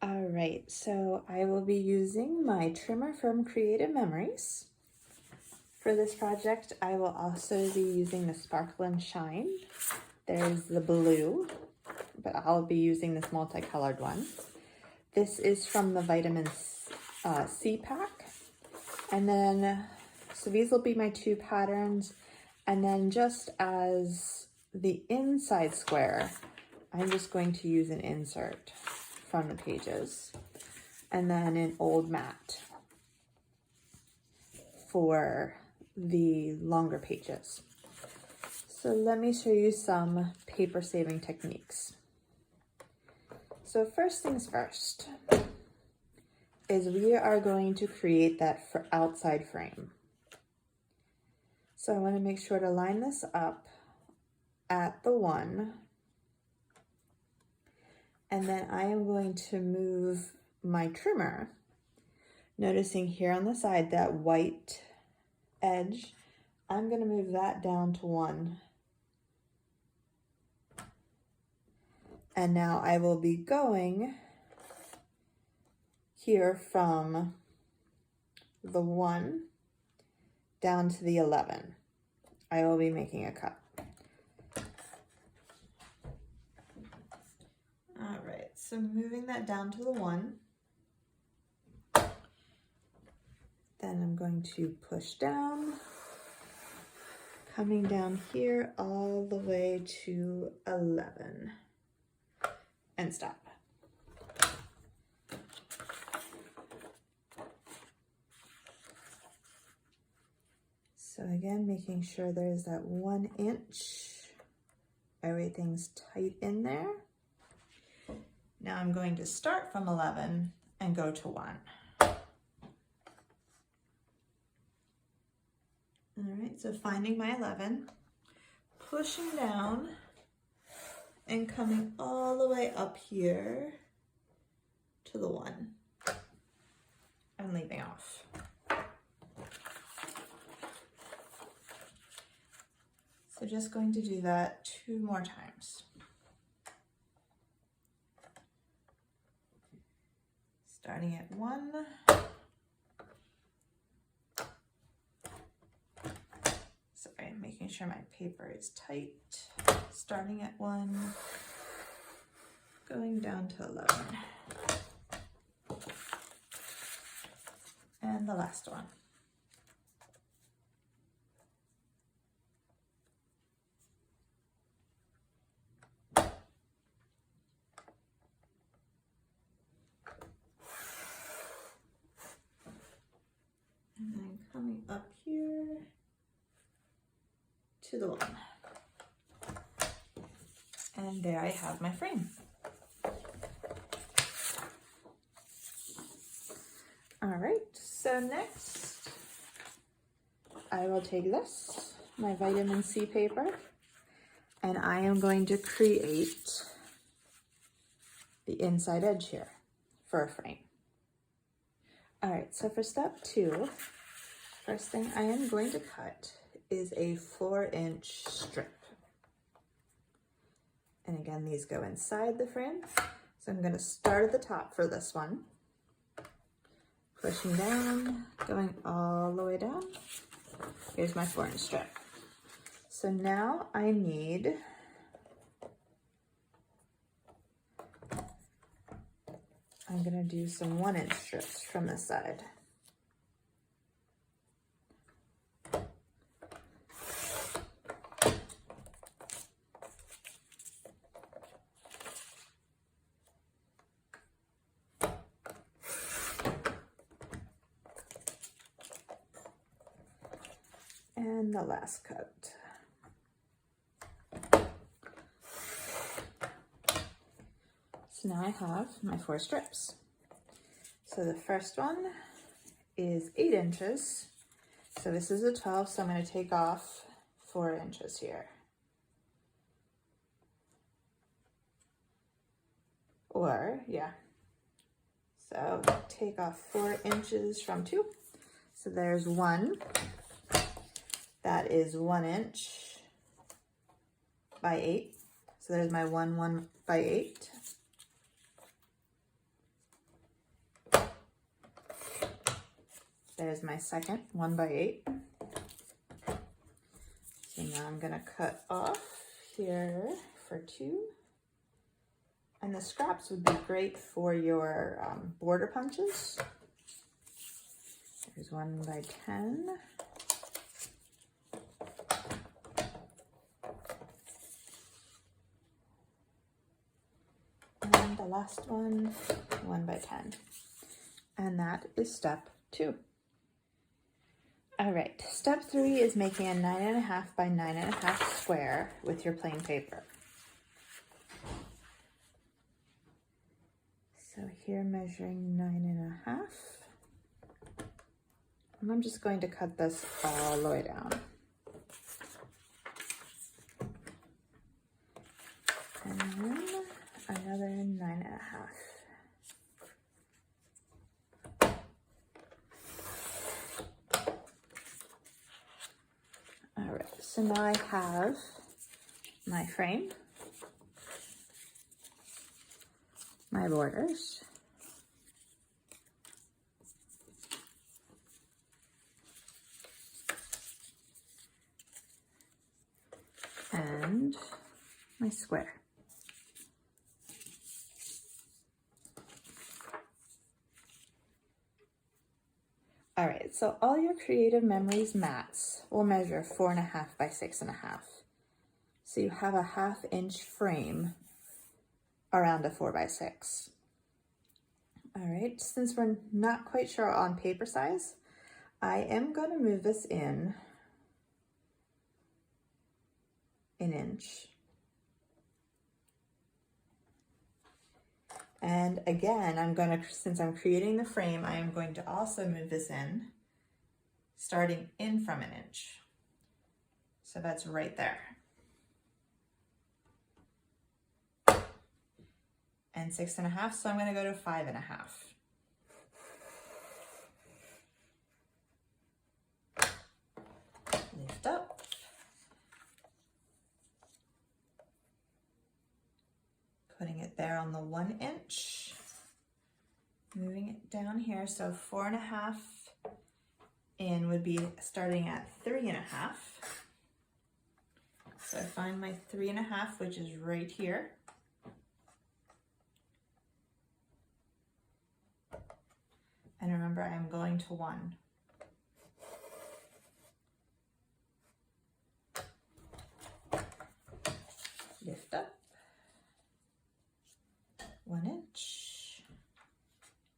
All right, so I will be using my trimmer from Creative Memories. For this project, I will also be using the Sparkle and Shine. There's the blue, but I'll be using this multicolored one. This is from the Vitamin C pack. And then, so these will be my two patterns. And then just as the inside square, I'm just going to use an insert from the pages. And then an old mat for the longer pages. So let me show you some paper saving techniques. So first things first is we are going to create that outside frame. So I want to make sure to line this up at the 1. And then I am going to move my trimmer, noticing here on the side that white edge, I'm going to move that down to 1. And now I will be going here from the 1 down to the 11. I will be making a cut. All right, so moving that down to the 1. Then I'm going to push down, coming down here all the way to 11 and stop. So again, making sure there's that 1 inch, everything's tight in there. Now I'm going to start from 11 and go to 1. All right, so finding my 11, pushing down and coming all the way up here to the 1 and leaving off. So just going to do that 2 more times. Starting at 1. Sorry, making sure my paper is tight. Starting at 1, going down to 11. And the last one. And then coming up here to the 1. And there I have my frame. All right, so next I will take this, my vitamin C paper, and I am going to create the inside edge here for a frame. All right, so for step 2, first thing I am going to cut is a 4-inch strip. And again, these go inside the frame. So I'm going to start at the top for this one. Pushing down, going all the way down. Here's my 4-inch strip. So now I need I'm going to do some 1-inch strips from this side. And the last cut. So now I have my 4 strips. So the first one is 8 inches. So this is a 12, so I'm going to take off 4 inches here. Or, yeah. So take off 4 inches from 2. So there's 1. That is 1 inch by 8. So there's my 1 by 8. There's my second 1x8. So now I'm gonna cut off here for 2. And the scraps would be great for your border punches. There's 1x10. And the last one, 1x10. And that is step 2. All right, step 3 is making a 9.5 by 9.5 square with your plain paper. So here measuring 9.5. And I'm just going to cut this all the way down. And then another 9.5. All right, so now I have my frame, my borders, and my square. All right, so all your Creative Memories mats will measure 4.5 by 6.5. So you have a 1/2 inch frame around a 4x6. All right, since we're not quite sure on paper size, I am gonna move this in an inch. And again, since I'm creating the frame, I am going to also move this in, starting in from an inch. So that's right there. And 6.5, so I'm gonna go to 5.5. Lift up. Putting it there on the 1 inch. Moving it down here, so 4.5 in would be starting at 3.5. So I find my 3.5, which is right here. And remember, I am going to 1. Lift up. 1 inch.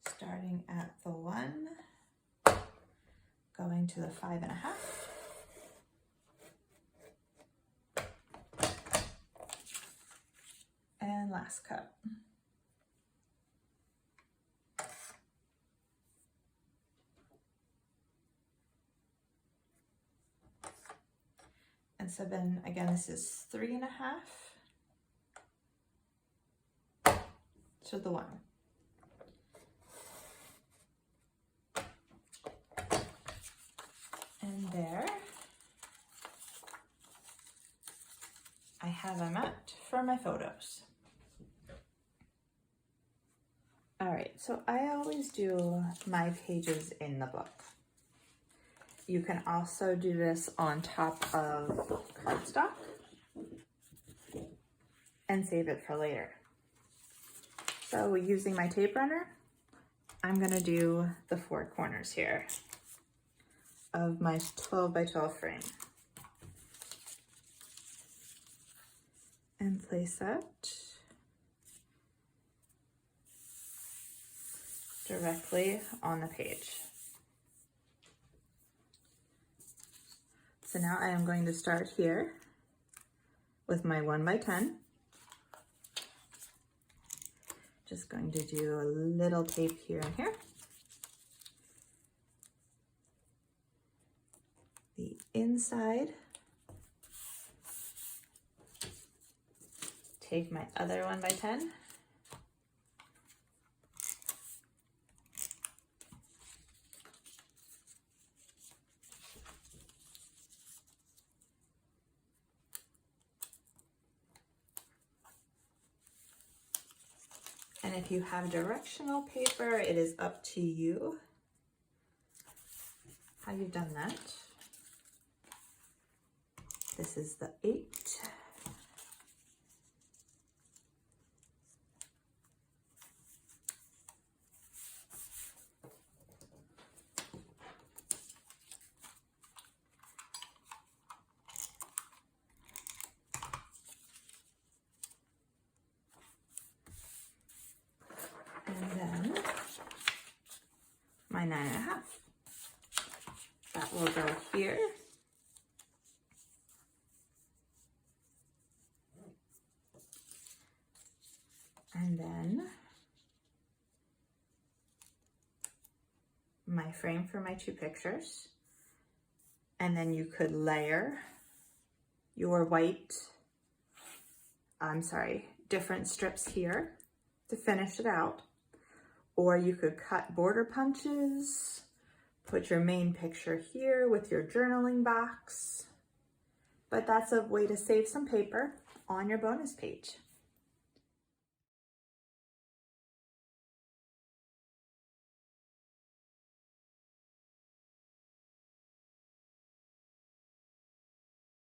Starting at the 1, going to the 5.5. And last cut. And so then again, this is 3.5 to the 1. And there I have a mat for my photos. All right, so I always do my pages in the book. You can also do this on top of cardstock and save it for later. So using my tape runner, I'm gonna do the 4 corners here of my 12 by 12 frame. And place that directly on the page. So now I am going to start here with my 1x10. Just going to do a little tape here and here. The inside. Take my other 1x10. And if you have directional paper, it is up to you. how you've done that. This is the 8. And then my 9.5. That will go here. And then my frame for my 2 pictures. And then you could layer your different strips here to finish it out. Or you could cut border punches, put your main picture here with your journaling box. But that's a way to save some paper on your bonus page.